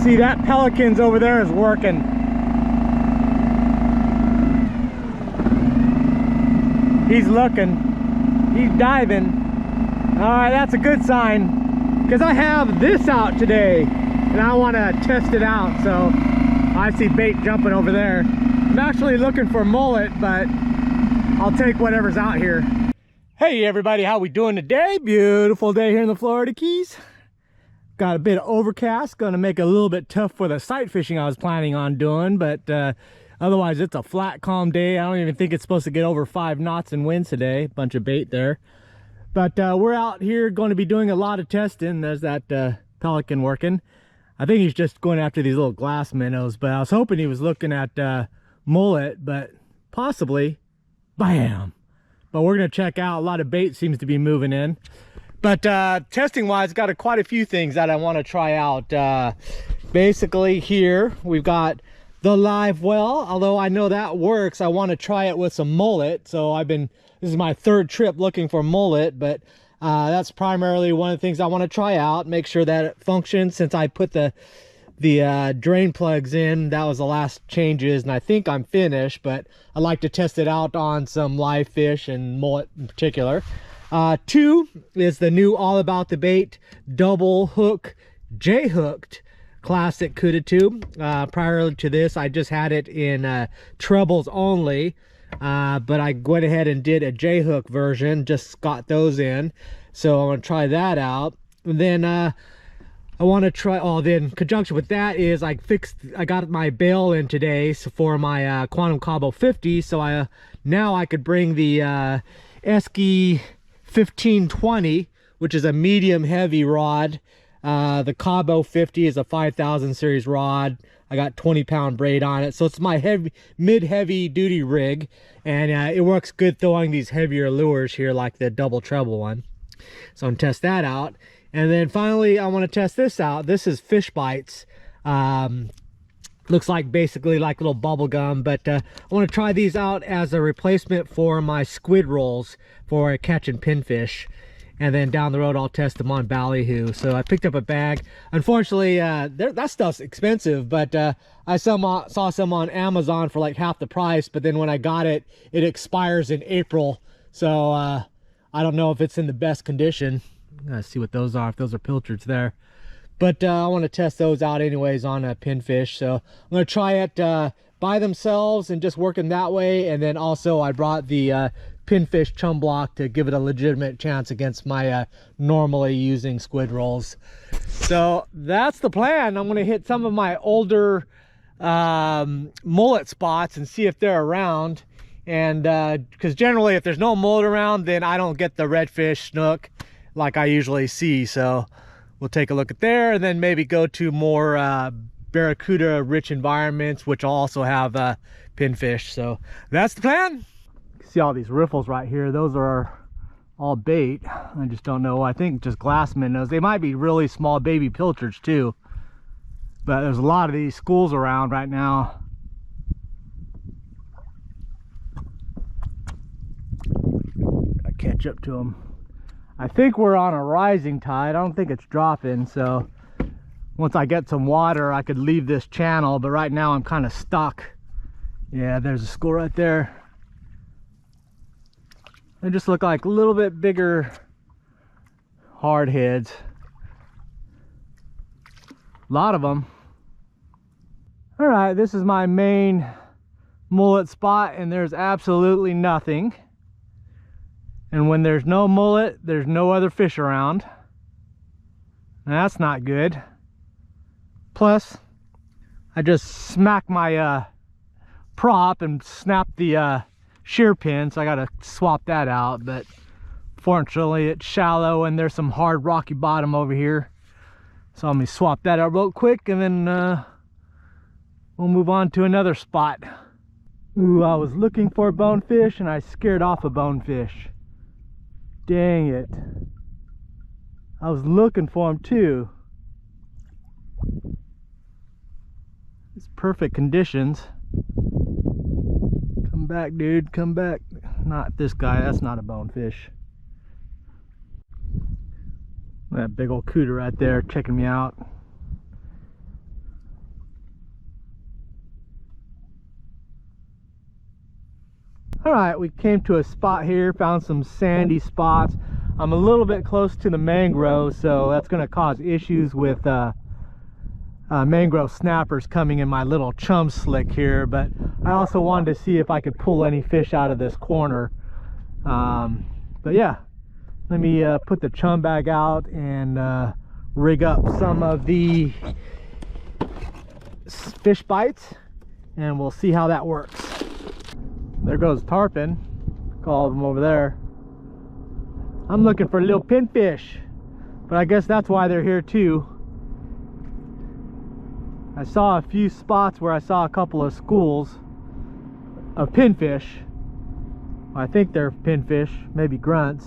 See, that pelican's over there is working. He's looking. He's diving. All right, that's a good sign, because I have this out today and I want to test it out. So I see bait jumping over there. I'm actually looking for mullet, but I'll take whatever's out here. Hey everybody, how we doing today? Beautiful day here in the Florida Keys. Got a bit of overcast, gonna make it a little bit tough for the sight fishing I was planning on doing, but otherwise it's a flat, calm day. I don't even think it's supposed to get over 5 knots in winds today. Bunch of bait there. But we're out here going to be doing a lot of testing. There's that pelican working. I think he's just going after these little glass minnows, but I was hoping he was looking at mullet, but possibly. Bam! But we're gonna check out. A lot of bait seems to be moving in. But testing wise, got quite a few things that I want to try out. Basically here we've got the live well. Although I know that works, I want to try it with some mullet. So this is my 3rd trip looking for mullet, but that's primarily one of the things I want to try out. Make sure that it functions. Since I put the drain plugs in, that was the last changes, and I think I'm finished, but I like to test it out on some live fish and mullet in particular. 2 is the new AllAboutTheBait double hook J-hooked Classic Cuda Tube. Prior to this, I just had it in trebles only, but I went ahead and did a J-hook version, just got those in. So I want to try that out. And then I want to try, then in conjunction with that is I got my bail in today for my Quantum Cabo 50. So now I could bring the Esky 1520, which is a medium heavy rod. The Cabo 50 is a 5000 series rod. I got 20-pound braid on it, so it's my mid-heavy duty rig, and it works good throwing these heavier lures here like the double treble one. So I'm gonna test that out. And then finally I want to test this out. This is Fish Bites. Looks like basically like little bubble gum, but I want to try these out as a replacement for my squid rolls for catching pinfish. And then down the road I'll test them on ballyhoo. So I picked up a bag. Unfortunately, that stuff's expensive, but I saw some on Amazon for like half the price, but then when I got it, it expires in April. So I don't know if it's in the best condition. Let's see what those are, if those are pilchards there. But I want to test those out anyways on a pinfish. So I'm going to try it by themselves and just working that way. And then also I brought the pinfish chum block to give it a legitimate chance against my normally using squid rolls. So that's the plan. I'm going to hit some of my older mullet spots and see if they're around. And because generally if there's no mullet around, then I don't get the redfish, snook like I usually see. So we'll take a look at there, and then maybe go to more barracuda rich environments, which will also have pinfish. So that's the plan. See all these riffles right here, those are all bait. I just don't know, I think just glass minnows. They might be really small baby pilchards too, but there's a lot of these schools around right now. Gotta catch up to them. I think we're on a rising tide. I don't think it's dropping, so once I get some water I could leave this channel, but right now I'm kind of stuck. Yeah, there's a school right there. They just look like a little bit bigger hard heads. A lot of them. All right, this is my main mullet spot, and there's absolutely nothing. And when there's no mullet, there's no other fish around. Now, that's not good. Plus, I just smacked my prop and snapped the shear pin, so I gotta swap that out. But fortunately, it's shallow and there's some hard rocky bottom over here. So let me swap that out real quick, and then we'll move on to another spot. Ooh, I was looking for a bonefish and I scared off a bonefish. Dang it. I was looking for him too. It's perfect conditions. Come back, dude, come back. Not this guy, that's not a bonefish. That big old cuda right there checking me out. All right, we came to a spot here, found some sandy spots. I'm a little bit close to the mangrove, so that's going to cause issues with mangrove snappers coming in my little chum slick here. But I also wanted to see if I could pull any fish out of this corner. But yeah, let me put the chum bag out and rig up some of the fish bites, and we'll see how that works. There goes tarpon, all of them over there. I'm looking for little pinfish, but I guess that's why they're here too. I saw a few spots where I saw a couple of schools of pinfish. I think they're pinfish, maybe grunts.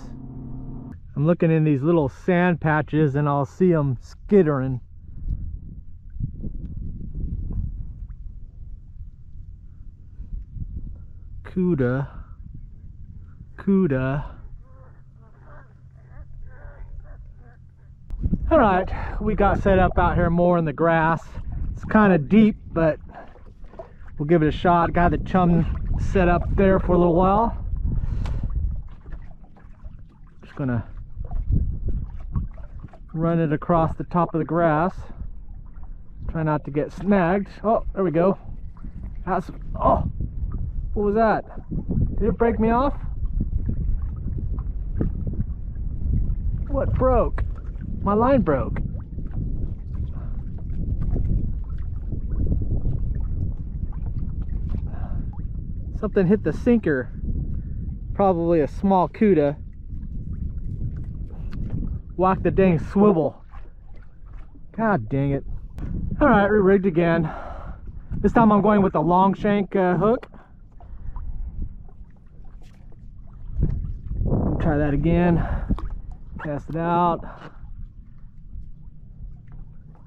I'm looking in these little sand patches and I'll see them skittering. Cuda. All right, we got set up out here more in the grass. It's kind of deep, but we'll give it a shot. Got the chum set up there for a little while. Just gonna run it across the top of the grass. Try not to get snagged. Oh, there we go. That's, oh, what was that? Did it break me off? What broke? My line broke. Something hit the sinker. Probably a small cuda. Whacked the dang swivel. God dang it. Alright, re-rigged again. This time I'm going with a long shank hook. Try that again. Cast it out.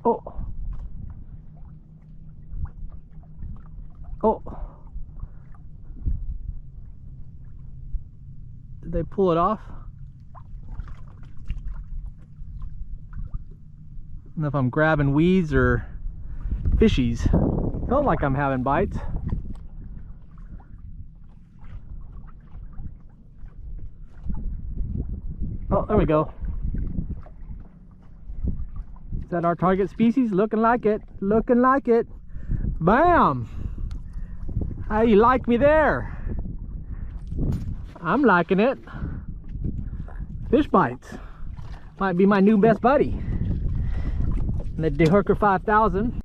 Oh. Oh. Did they pull it off? I don't know if I'm grabbing weeds or fishies. Felt like I'm having bites. Oh, there we go. Is that our target species? Looking like it. Looking like it. Bam! How you like me there? I'm liking it. Fish bites. Might be my new best buddy. The Dehooker 5000.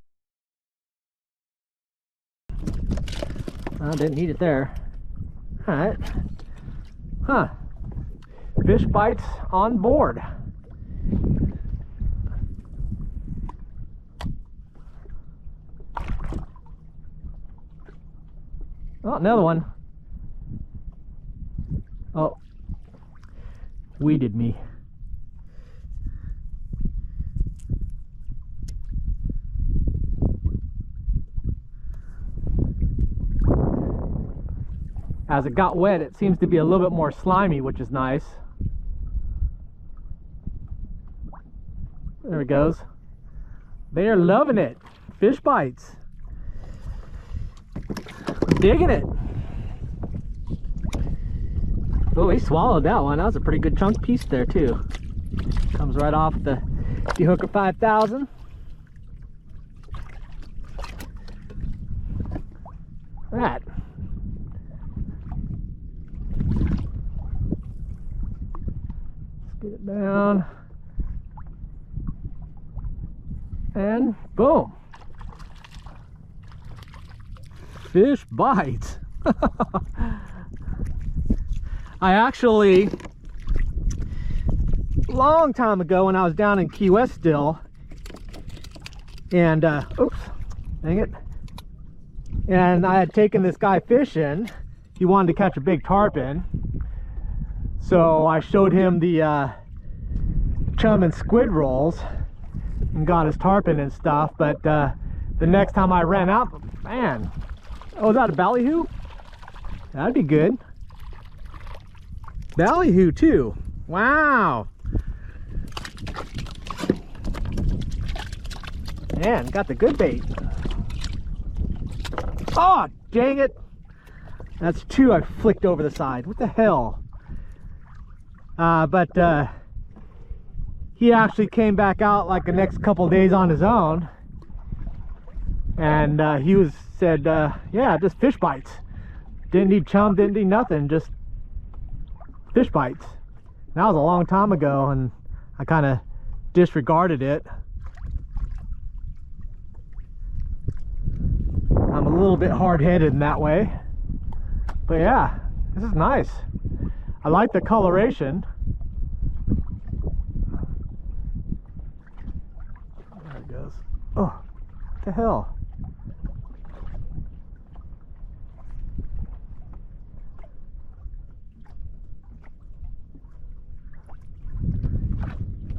I didn't need it there. Alright. Huh. Fish bites on board. Oh, another one. Oh, weeded me. As it got wet, it seems to be a little bit more slimy, which is nice. There it goes. They are loving it. Fish bites. Digging it. Oh, he swallowed that one. That was a pretty good chunk piece there too. Comes right off the Dehooker 5000. That. Let's get it down. And boom. Fish bites. I actually, long time ago when I was down in Key West still, and oops, dang it, and I had taken this guy fishing. He wanted to catch a big tarpon, so I showed him the chum and squid rolls and got his tarpon and stuff. But the next time I ran out, man, oh, is that a ballyhoo? That'd be good. Ballyhoo too. Wow. Man, got the good bait. Oh, dang it. That's 2 I flicked over the side. What the hell? But he actually came back out like the next couple days on his own, and he said, yeah, just fish bites. Didn't need chum, didn't need nothing, just fish bites. And that was a long time ago, and I kind of disregarded it. I'm a little bit hard-headed in that way. But yeah, this is nice. I like the coloration. There it goes. Oh, what the hell?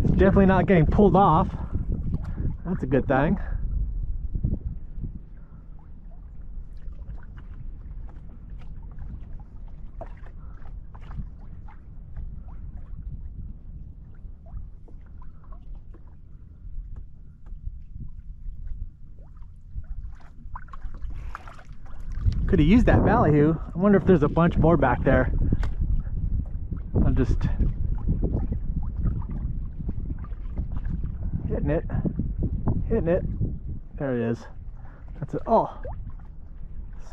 It's definitely not getting pulled off. That's a good thing. Could have used that ballyhoo. I wonder if there's a bunch more back there. I'm just hitting it. There it is. That's a, oh,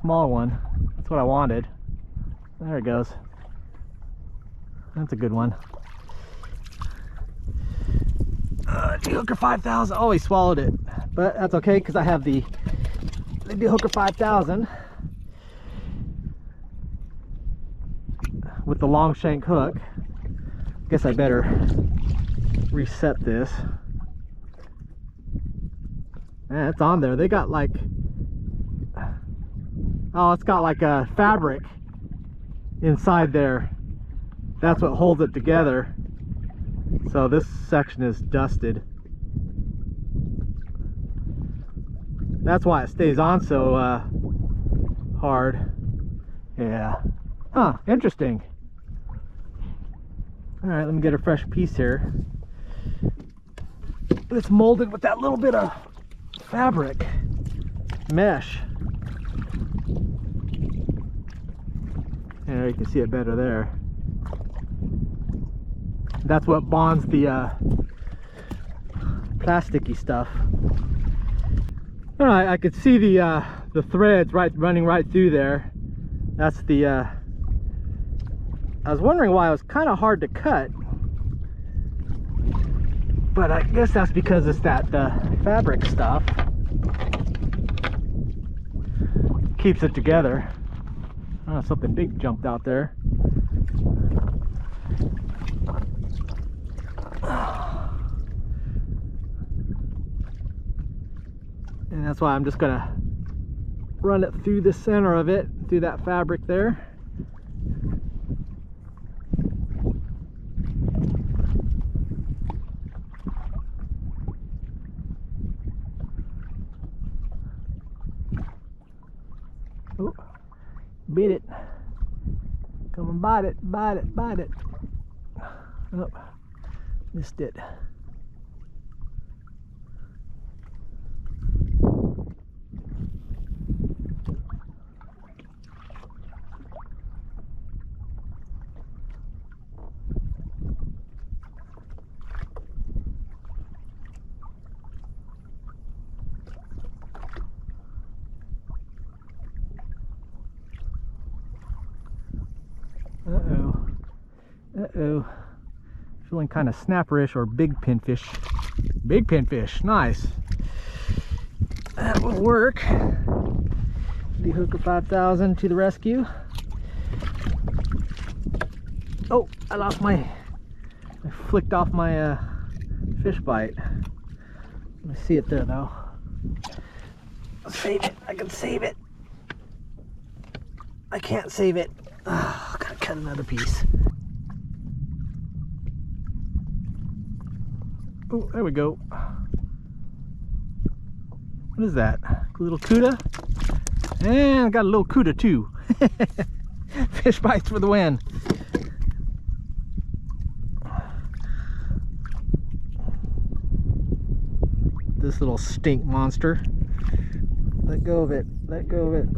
small one. That's what I wanted. There it goes. That's a good one. Hooker 5000. Oh, he swallowed it, but that's okay because I have the Hooker 5000. With the long shank hook. Guess I better reset this. Man, it's on there. They got like, oh, it's got like a fabric inside there. That's what holds it together. So this section is dusted. That's why it stays on so hard. Yeah. Huh, interesting. All right, let me get a fresh piece here. It's molded with that little bit of fabric mesh. There, you can see it better there. That's what bonds the plasticky stuff. All right, I could see the threads running right through there. That's the I was wondering why it was kind of hard to cut, but I guess that's because it's that fabric stuff keeps it together. Oh, something big jumped out there. And that's why I'm just gonna run it through the center of it, through that fabric there. Oh, bit it. Come and bite it, bite it, bite it. Oh, missed it. Uh-oh. Feeling kind of snapperish or big pinfish. Big pinfish, nice. That will work. The Hooker 5000 to the rescue. Oh, I flicked off my fish bite. Let me see it there though. I'll save it, I can save it. I can't save it. Oh, gotta cut another piece. Oh, there we go. What is that? A little Cuda? And I got a little Cuda too. Fish bites for the win. This little stink monster. Let go of it. Let go of it.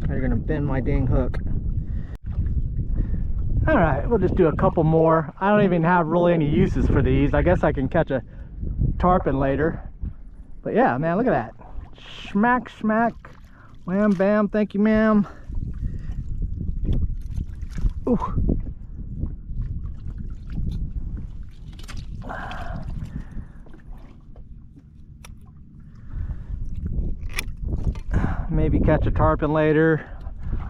You're gonna bend my dang hook. All right, we'll just do a couple more. I don't even have really any uses for these. I guess I can catch a tarpon later. But yeah, man, look at that. Smack, smack, wham, bam, thank you, ma'am. Ooh. Maybe catch a tarpon later.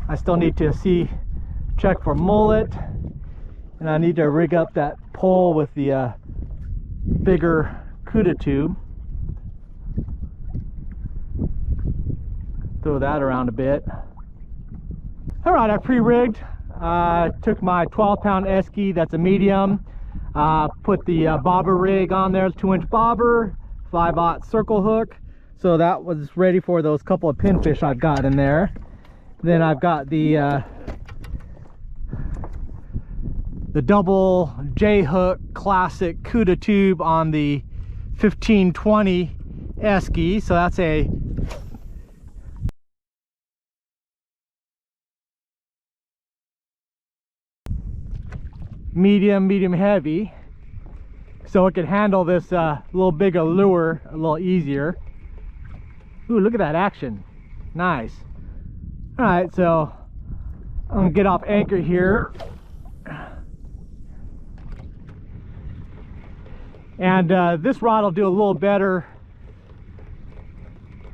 I still need to check for mullet, and I need to rig up that pole with the bigger Cuda tube. Throw that around a bit. All right, I pre-rigged. Took my 12-pound Esky, that's a medium. Put the bobber rig on there, 2-inch bobber, 5/0 circle hook. So that was ready for those couple of pinfish I've got in there. Then I've got the double J hook Classic Cuda Tube on the 1520 Esky. So that's a medium heavy, so it can handle this little bigger lure a little easier. Ooh, look at that action. Nice. All right, so I'm gonna get off anchor here. And this rod will do a little better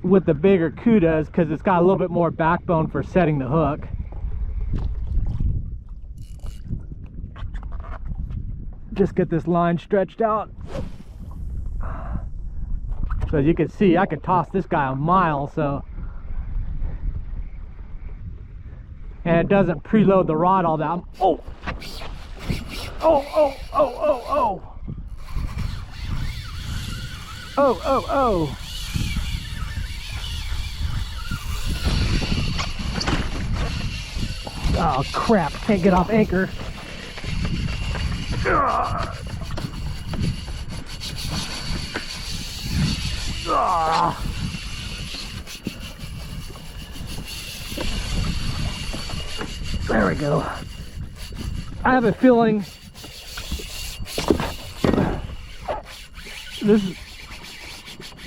with the bigger Cudas because it's got a little bit more backbone for setting the hook. Just get this line stretched out. So as you can see, I could toss this guy a mile, so. And it doesn't preload the rod all that. Oh! Oh, oh, oh, oh, oh! Oh, oh, oh! Oh crap, can't get off anchor. There we go. I have a feeling this is,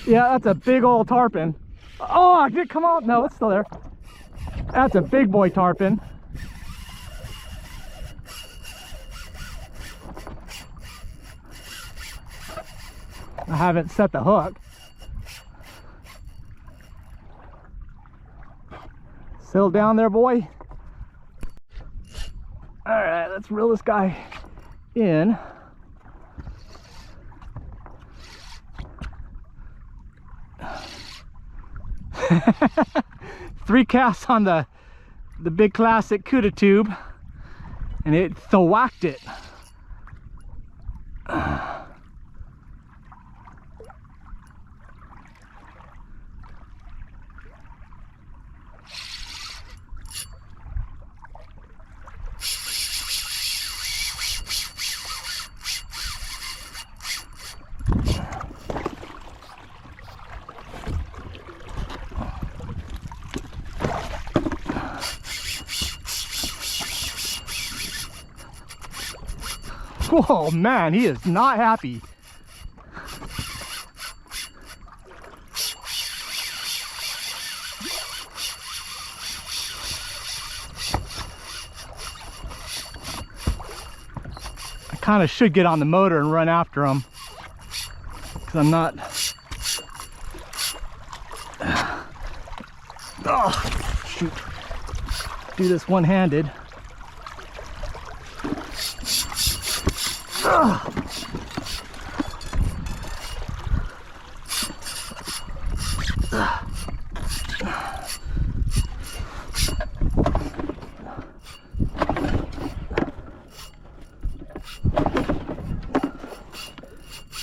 yeah, that's a big old tarpon. Oh, I did come out. No, it's still there. That's a big boy tarpon. I haven't set the hook. Settle down there, boy. All right, let's reel this guy in. Three casts on the big Classic Cuda Tube, and it thwacked it. Oh man, he is not happy. I kind of should get on the motor and run after him, because I'm not. Oh, shoot. Do this one-handed.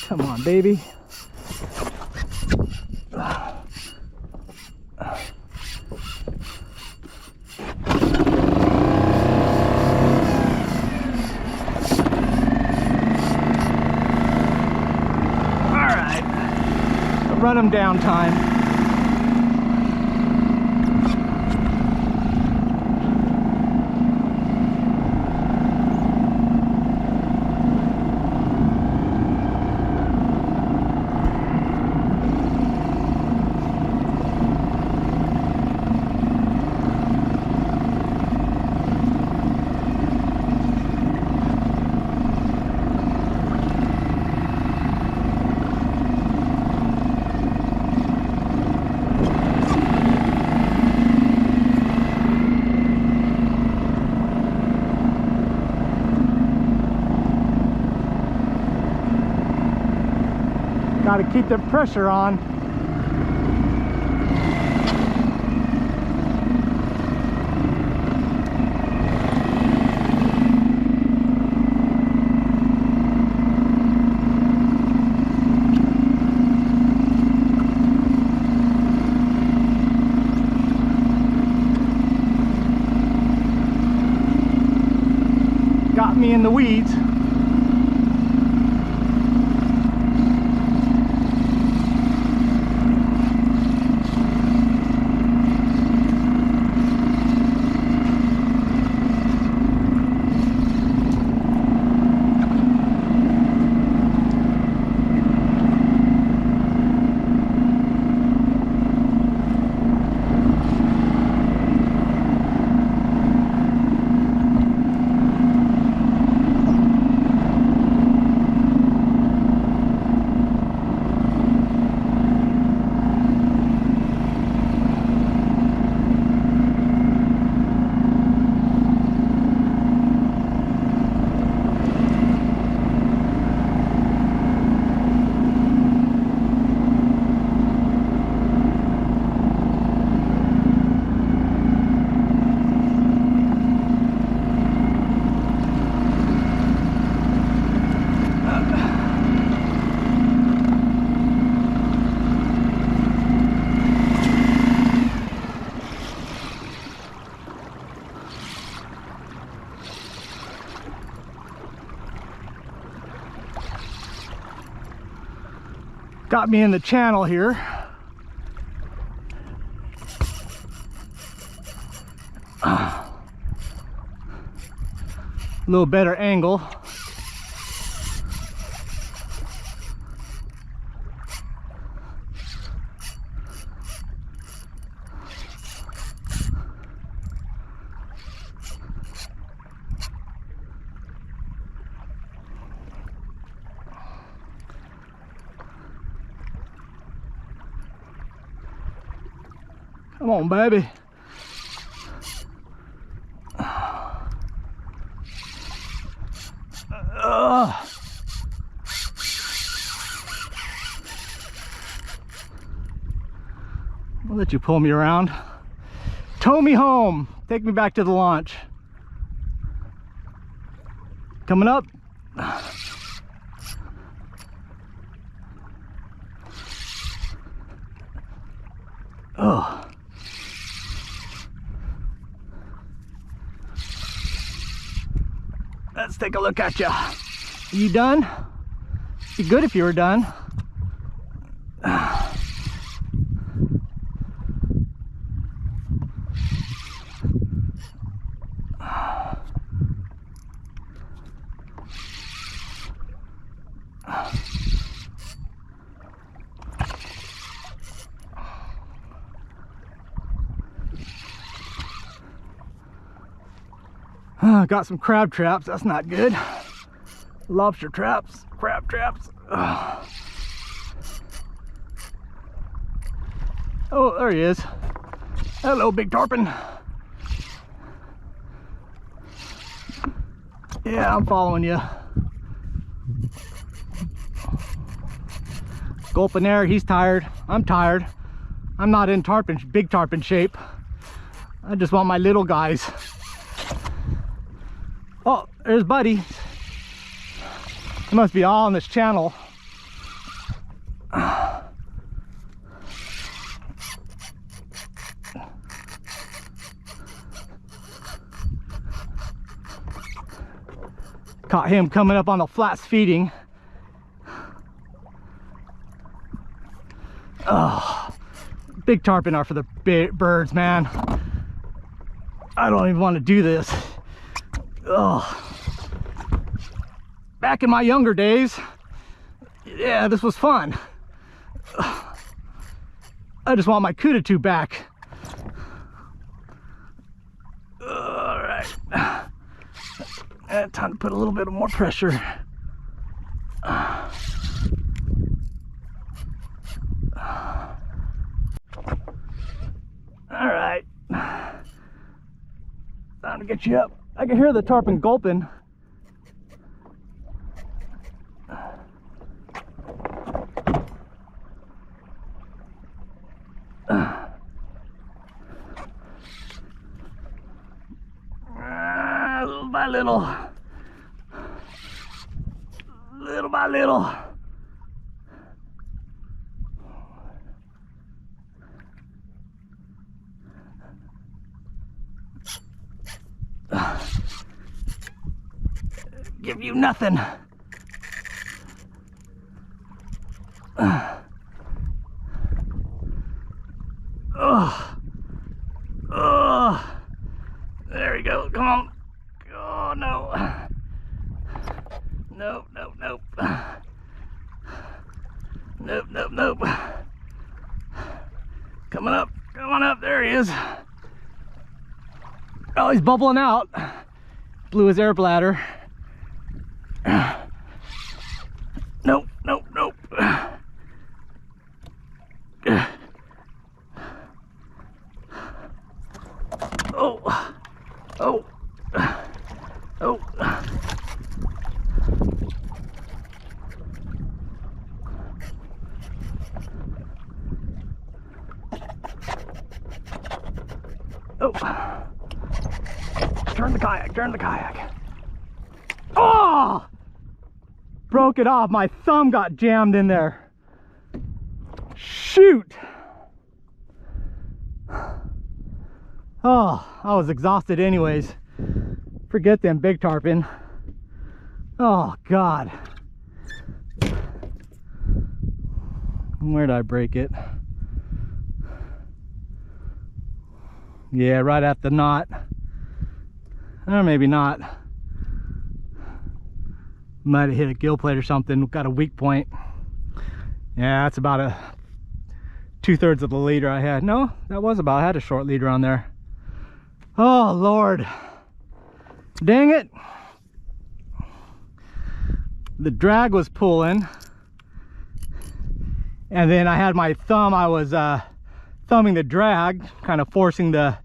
Come on, baby. Run them down time. got to keep the pressure on. Got me in the weeds. Got me in the channel here. A little better angle. Come on, baby. I'll let you pull me around. Tow me home. Take me back to the launch. Coming up. Oh. Let's take a look at you. You done? Be good if you were done. Got some crab traps. That's not good. Lobster traps, crab traps. Ugh. Oh, there he is. Hello, big tarpon. Yeah, I'm following you. Gulping there. He's tired. I'm tired. I'm not in big tarpon shape. I just want my little guys. Oh, there's Buddy. He must be all on this channel. Caught him coming up on the flats feeding. Oh, big tarpon are for the birds, man. I don't even want to do this. Oh, back in my younger days, yeah, this was fun. I just want my Cuda Tube back. All right, time to put a little bit more pressure. All right, time to get you up. I can hear the tarpon gulping. by little. Little by little. Give you nothing. There we go. Come on. Oh no. Nope, nope, nope. Nope, nope, nope. Coming up. Come on up. There he is. Oh, he's bubbling out. Blew his air bladder. Nope, nope, nope. Oh, oh, oh. Oh. Turn the kayak, turn the kayak. Oh! Broke it off. My thumb got jammed in there. Shoot! Oh, I was exhausted anyways. Forget them big tarpon. Oh, God. Where did I break it? Yeah, right at the knot. Or maybe not. Might have hit a gill plate or something. Got a weak point. Yeah, that's about a 2/3 of the leader I had. No, that was about. I had a short leader on there. Oh Lord, dang it. The drag was pulling, and then I had my thumb. I was thumbing the drag, kind of forcing the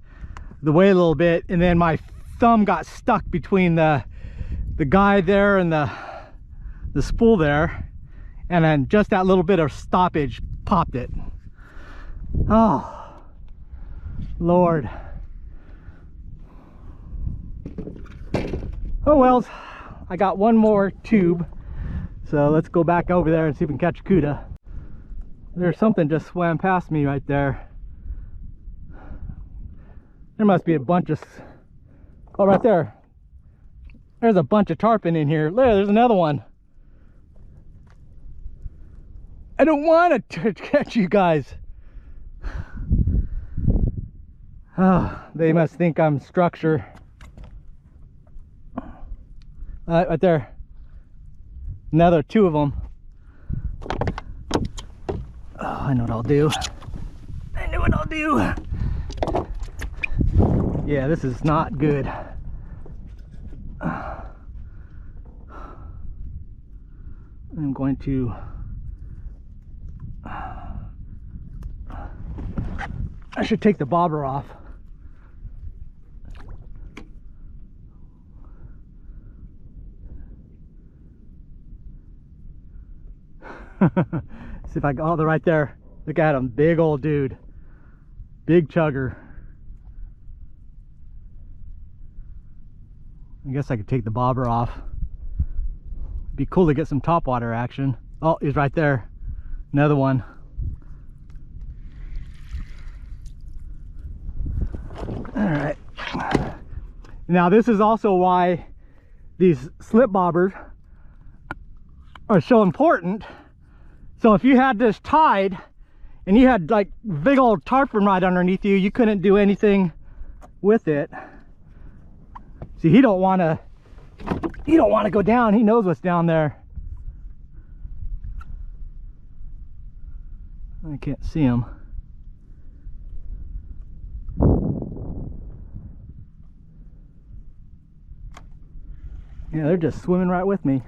weight a little bit, and then my thumb got stuck between the guide there and the spool there, and then just that little bit of stoppage popped it. Oh Lord. Oh well, I got one more tube, so let's go back over there and see if we can catch a Cuda. There's something just swam past me right there. There must be a bunch of, oh, right there. There's a bunch of tarpon in here. There's another one. I don't want to catch you guys. Oh, they must think I'm structure. Right there. Another two of them. Oh, I know what I'll do. I know what I'll do. Yeah, this is not good. I'm going to I should take the bobber off. See if I got, oh, they're right there. Look at him, big old dude, big chugger. I guess I could take the bobber off. Be cool to get some topwater action. Oh, he's right there. Another one. All right. Now this is also why these slip bobbers are so important. So if you had this tied and you had like big old tarpon right underneath you, you couldn't do anything with it. See, he don't want to go down. He knows what's down there. I can't see him. Yeah, they're just swimming right with me.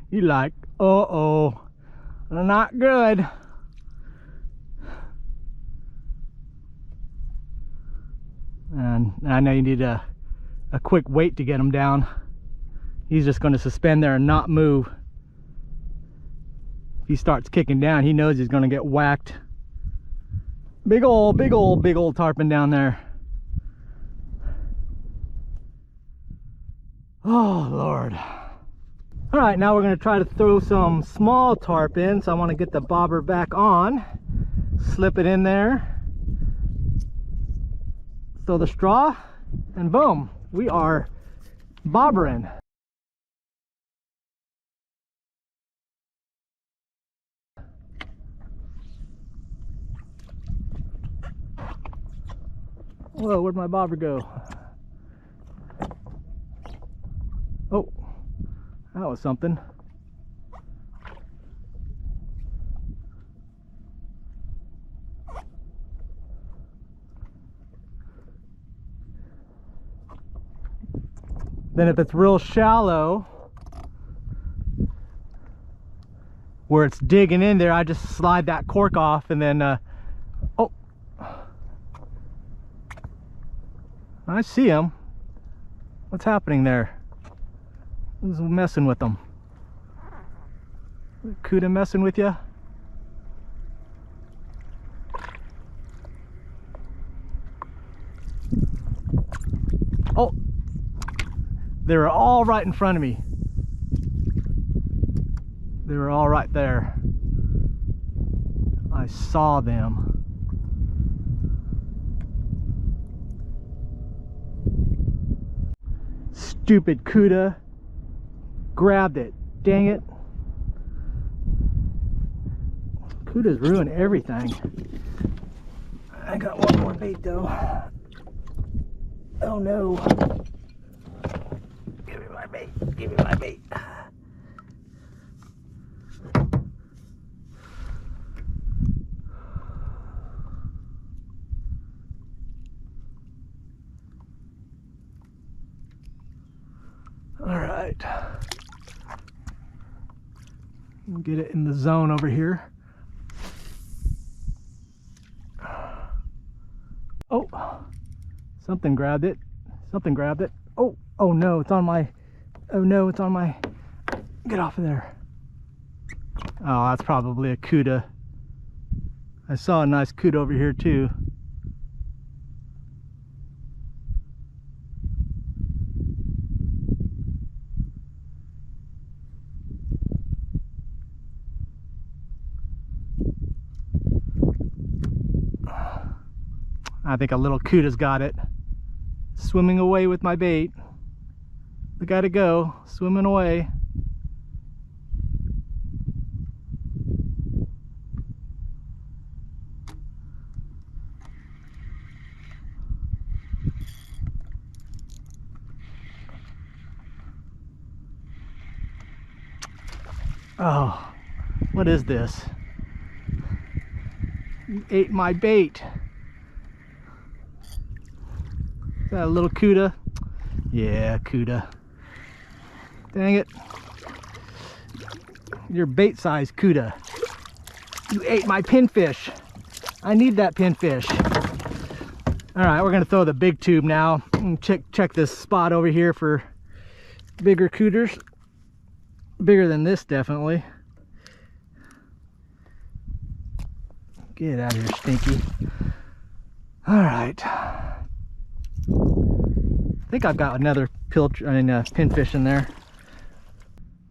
You like, uh-oh, not good. And I know you need a quick weight to get him down. He's just going to suspend there and not move. If he starts kicking down, he knows he's going to get whacked. Big old tarpon down there. Oh, Lord. All right, now we're gonna try to throw some small tarpon. So I wanna get the bobber back on, slip it in there, throw the straw, and boom, we are bobbering. Whoa, where'd my bobber go? Oh, that was something. Then if it's real shallow, where it's digging in there, I just slide that cork off and then, oh, I see him. What's happening there? Who's messing with them? Cuda messing with you? Oh, they were all right in front of me. They were all right there. I saw them. Stupid Cuda grabbed it. Dang it. Cuda's ruined everything. I got one more bait though. Oh no. Give me my bait. Give me my bait. All right. Get it in the zone over here. Oh, something grabbed it. Something grabbed it. Oh, oh no, it's on my, oh no, it's on my, get off of there. Oh, that's probably a Cuda. I saw a nice Cuda over here too. I think a little Cuda's got it. Swimming away with my bait. We gotta go, swimming away. Oh, what is this? You ate my bait. Is that a little Cuda? Yeah, Cuda. Dang it. Your bait size Cuda. You ate my pinfish. I need that pinfish. All right, we're gonna throw the big tube now. Check this spot over here for bigger Cudas. Bigger than this, definitely. Get out of here, Stinky. All right. I think I've got another pinfish in there.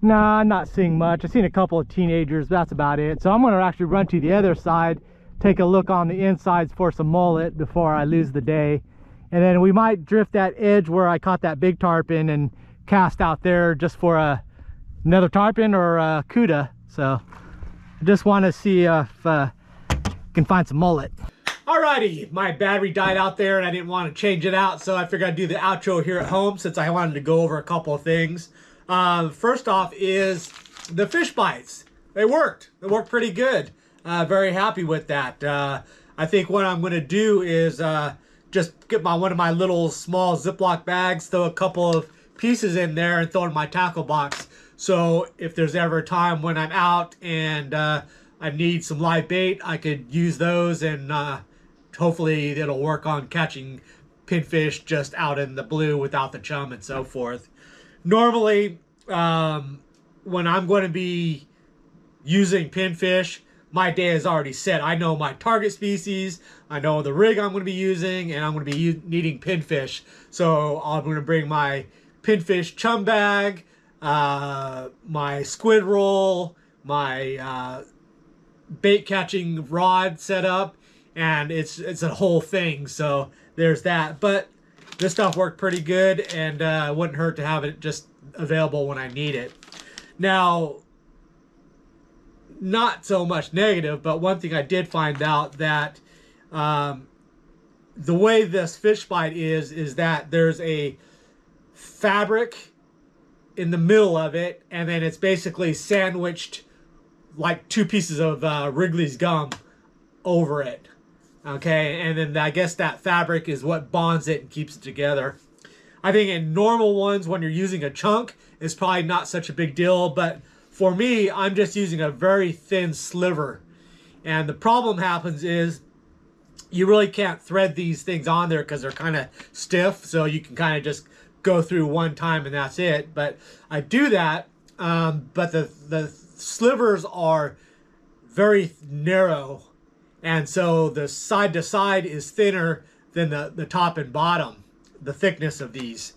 Nah, I'm not seeing much. I've seen a couple of teenagers, but that's about it. So I'm gonna actually run to the other side, take a look on the insides for some mullet before I lose the day. And then we might drift that edge where I caught that big tarpon and cast out there just for another tarpon or a Cuda. So I just want to see if I can find some mullet. Alrighty, my battery died out there and I didn't want to change it out, so I figured I'd do the outro here at home since I wanted to go over a couple of things. First off is the fish bites. They worked. They worked pretty good. Very happy with that. I think what I'm going to do is just get one of my little small Ziploc bags, throw a couple of pieces in there and throw it in my tackle box. So if there's ever a time when I'm out and I need some live bait, I could use those, and hopefully it'll work on catching pinfish just out in the blue without the chum and so forth. Normally, when I'm going to be using pinfish, my day is already set. I know my target species, I know the rig I'm going to be using, and I'm going to be needing pinfish. So I'm going to bring my pinfish chum bag, my squid roll, my bait catching rod set up, and it's a whole thing. So there's that. But this stuff worked pretty good, and it wouldn't hurt to have it just available when I need it. Now, not so much negative, but one thing I did find out that the way this fish bite is that there's a fabric in the middle of it, and then it's basically sandwiched like two pieces of Wrigley's gum over it. Okay, and then I guess that fabric is what bonds it and keeps it together. I think in normal ones, when you're using a chunk, it's probably not such a big deal, but for me, I'm just using a very thin sliver. And the problem happens is you really can't thread these things on there because they're kind of stiff, so you can kind of just go through one time and that's it. But I do that, but the slivers are very narrow, and so the side to side is thinner than the top and bottom, the thickness of these.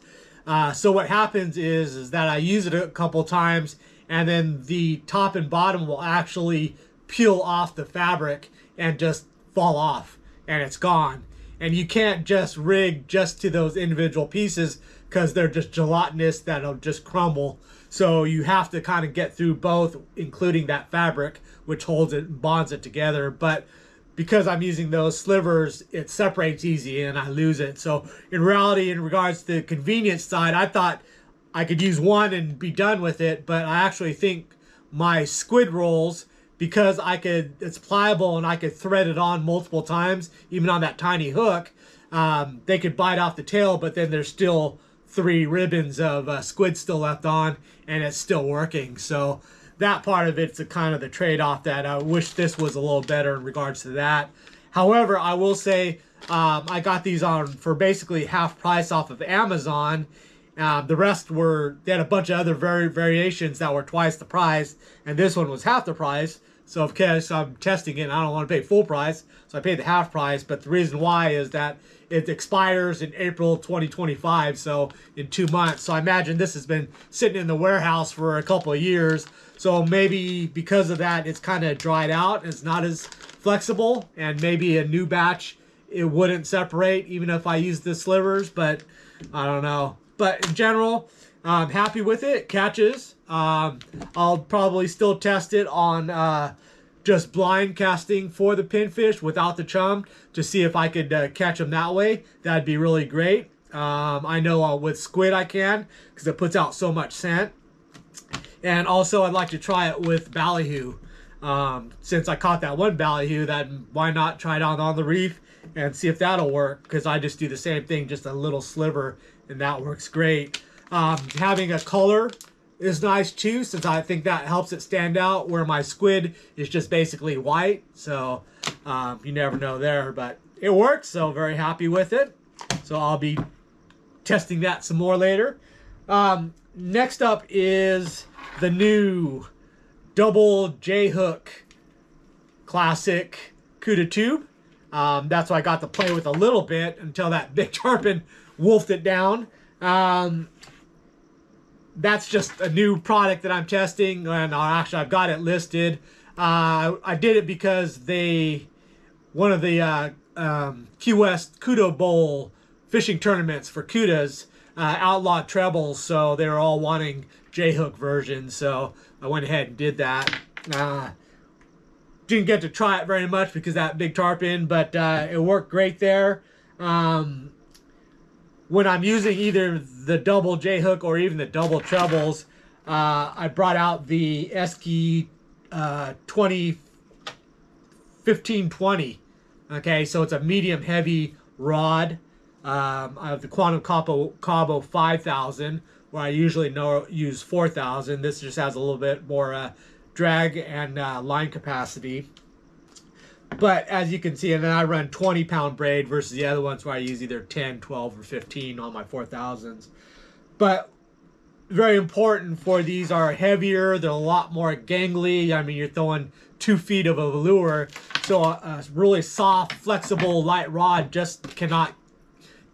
So what happens is that I use it a couple times, and then the top and bottom will actually peel off the fabric and just fall off, and it's gone. And you can't just rig just to those individual pieces because they're just gelatinous that'll just crumble. So you have to kind of get through both, including that fabric, which holds it and bonds it together. But because I'm using those slivers, it separates easy and I lose it. So in reality, in regards to the convenience side, I thought I could use one and be done with it, but I actually think my squid rolls, because it's pliable and I could thread it on multiple times, even on that tiny hook, they could bite off the tail, but then there's still 3 ribbons of squid still left on, and it's still working. So that part of it's kind of the trade-off that I wish this was a little better in regards to that. However, I will say I got these on for basically half price off of Amazon. The rest they had a bunch of other variations that were twice the price, and this one was half the price. So of course I'm testing it and I don't want to pay full price, so I paid the half price. But the reason why is that it expires in April 2025, so in 2 months. So I imagine this has been sitting in the warehouse for a couple of years. So maybe because of that, it's kind of dried out. It's not as flexible, and maybe a new batch, it wouldn't separate even if I use the slivers, but I don't know. But in general, I'm happy with it. Catches. I'll probably still test it on just blind casting for the pinfish without the chum to see if I could catch them that way. That'd be really great. I know with squid I can, because it puts out so much scent. And also I'd like to try it with ballyhoo. Since I caught that one ballyhoo, why not try it on the reef and see if that'll work, because I just do the same thing, just a little sliver, and that works great. Having a color is nice too, since I think that helps it stand out, where my squid is just basically white. So you never know there, but it works, so very happy with it. So I'll be testing that some more later. Next up is the new double J-hook Classic Cuda Tube. That's what I got to play with a little bit until that big tarpon wolfed it down. That's just a new product that I'm testing, and actually I've got it listed. I did it because one of the Key West Cuda Bowl fishing tournaments for Cudas outlawed trebles, so they were all wanting J-hook versions, so I went ahead and did that. Didn't get to try it very much because that big tarpon, but it worked great there. When I'm using either the double J-hook or even the double trebles, I brought out the Esky 1520. Okay, so it's a medium heavy rod. I have the Quantum Cabo 5000, where I usually use 4000. This just has a little bit more drag and line capacity. But as you can see, and then I run 20-pound braid versus the other ones where I use either 10, 12, or 15 on my 4000s. But very important for these are heavier. They're a lot more gangly. I mean, you're throwing 2 feet of a lure, so a really soft, flexible, light rod just cannot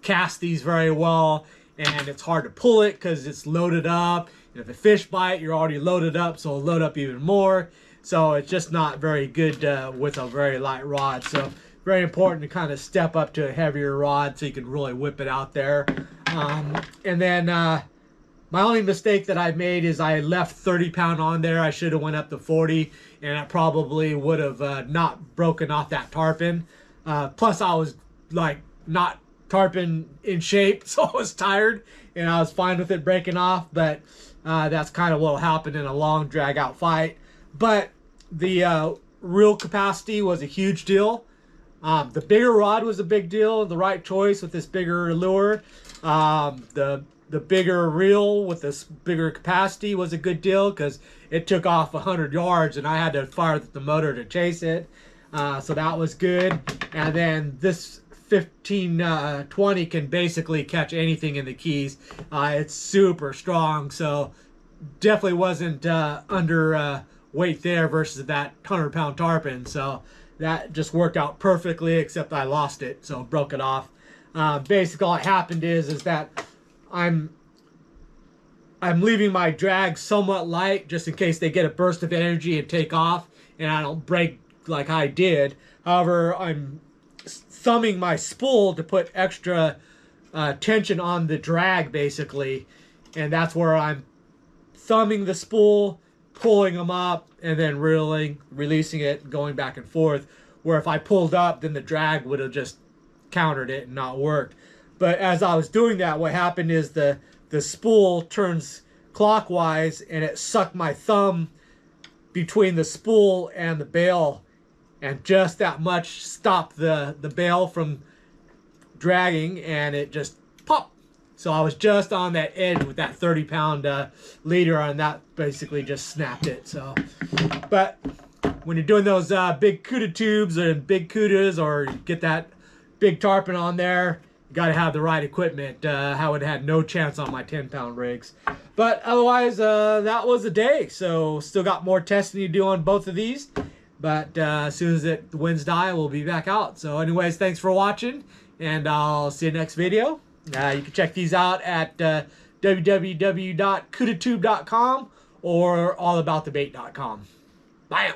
cast these very well, and it's hard to pull it because it's loaded up. And if a fish bite, you're already loaded up, so it'll load up even more. So it's just not very good with a very light rod. So very important to kind of step up to a heavier rod so you can really whip it out there. And then my only mistake that I made is I left 30 pound on there. I should have went up to 40, and I probably would have not broken off that tarpon. Plus I was like not tarpon in shape, so I was tired and I was fine with it breaking off, but that's kind of what will happen in a long drag out fight. But the reel capacity was a huge deal. The bigger rod was a big deal, the right choice with this bigger lure. The bigger reel with this bigger capacity was a good deal because it took off 100 yards and I had to fire the motor to chase it. So that was good. And then this 1520 can basically catch anything in the Keys. It's super strong, so definitely wasn't under weight there versus that 100-pound tarpon. So that just worked out perfectly, except I lost it, so broke it off. Basically, all that happened is that I'm leaving my drag somewhat light just in case they get a burst of energy and take off, and I don't break like I did. However, I'm thumbing my spool to put extra tension on the drag, basically, and that's where I'm thumbing the spool, pulling them up, and then reeling, releasing it, going back and forth. Where if I pulled up, then the drag would have just countered it and not worked. But as I was doing that, what happened is the spool turns clockwise, and it sucked my thumb between the spool and the bail, and just that much stopped the bail from dragging, and it just popped. So I was just on that edge with that 30-pound leader, and that basically just snapped it. So, but when you're doing those big Cuda tubes and big Cudas, or you get that big tarpon on there, you got to have the right equipment. I would have had no chance on my 10-pound rigs. But otherwise, that was a day. So still got more testing to do on both of these. But as soon as the winds die, we'll be back out. So anyways, thanks for watching, and I'll see you next video. You can check these out at www.cudatube.com or AllAboutTheBait.com. Bye.